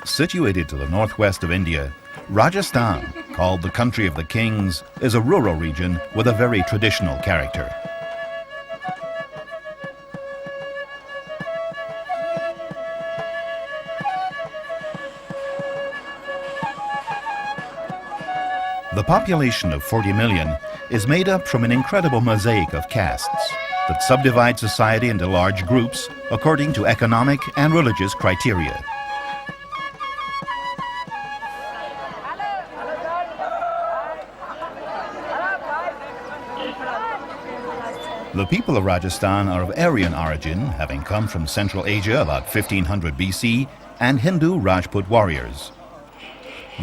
Situated to the northwest of India, Rajasthan, called the country of the kings, is a rural region with a very traditional character. The population of 40 million is made up from an incredible mosaic of castes that subdivide society into large groups according to economic and religious criteria. The people of Rajasthan are of Aryan origin, having come from Central Asia about 1500 BC, and Hindu Rajput warriors.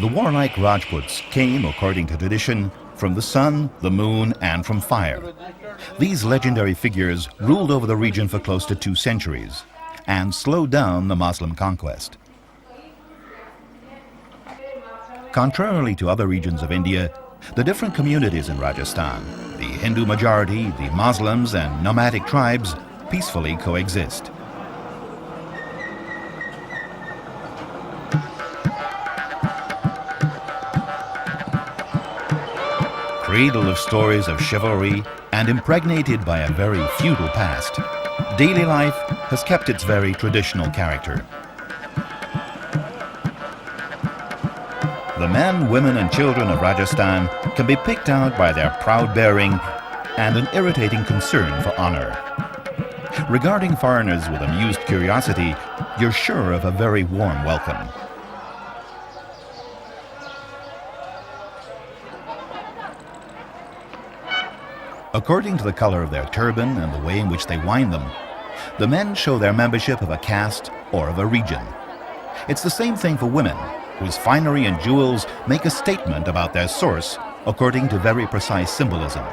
The warlike Rajputs came, according to tradition, from the sun, the moon, and from fire. These legendary figures ruled over the region for close to 2 centuries and slowed down the Muslim conquest. Contrarily to other regions of India, the different communities in Rajasthan, the Hindu majority, the Muslims, and nomadic tribes peacefully coexist. Cradle of stories of chivalry and impregnated by a very feudal past, daily life has kept its very traditional character. The men, women, and children of Rajasthan can be picked out by their proud bearing and an irritating concern for honor. Regarding foreigners with amused curiosity, you're sure of a very warm welcome. According to the color of their turban and the way in which they wind them, the men show their membership of a caste or of a region. It's the same thing for women, whose finery and jewels make a statement about their source according to very precise symbolism.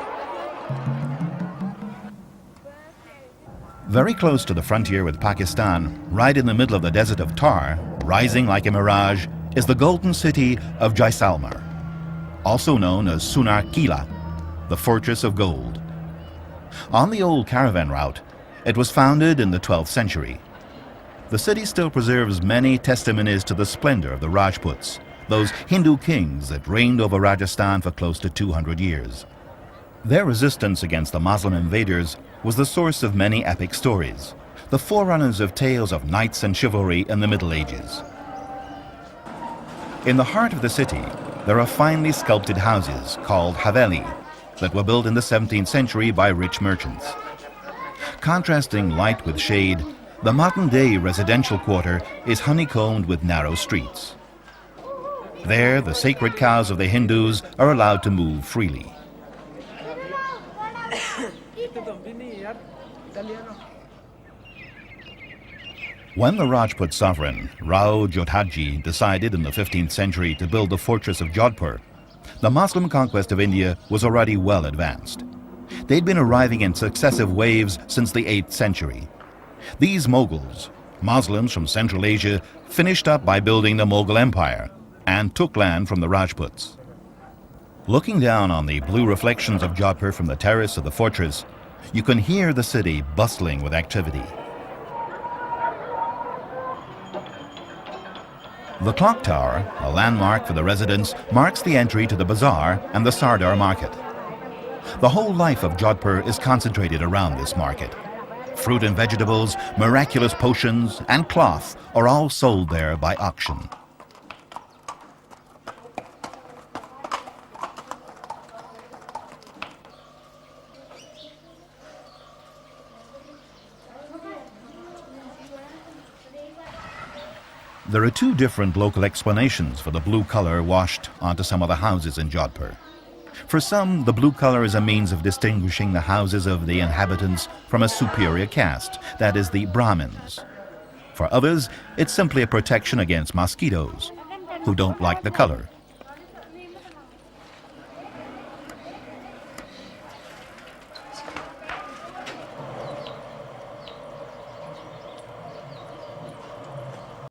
Very close to the frontier with Pakistan, right in the middle of the desert of Thar, rising like a mirage, is the golden city of Jaisalmer, also known as Sunar Kila, the Fortress of Gold. On the old caravan route, it was founded in the 12th century. The city still preserves many testimonies to the splendor of the Rajputs, those Hindu kings that reigned over Rajasthan for close to 200 years. Their resistance against the Muslim invaders was the source of many epic stories, the forerunners of tales of knights and chivalry in the Middle Ages. In the heart of the city, there are finely sculpted houses called haveli that were built in the 17th century by rich merchants. Contrasting light with shade, the modern-day residential quarter is honeycombed with narrow streets. There, the sacred cows of the Hindus are allowed to move freely. When the Rajput sovereign, Rao Jodhpur, decided in the 15th century to build the fortress of Jodhpur, the Muslim conquest of India was already well advanced. They'd been arriving in successive waves since the 8th century. These Mughals, Muslims from Central Asia, finished up by building the Mughal Empire and took land from the Rajputs. Looking down on the blue reflections of Jodhpur from the terrace of the fortress, you can hear the city bustling with activity. The clock tower, a landmark for the residents, marks the entry to the bazaar and the Sardar market. The whole life of Jodhpur is concentrated around this market. Fruit and vegetables, miraculous potions, and cloth are all sold there by auction. There are 2 different local explanations for the blue color washed onto some of the houses in Jodhpur. For some, the blue color is a means of distinguishing the houses of the inhabitants from a superior caste, that is, the Brahmins. For others, it's simply a protection against mosquitoes, who don't like the color.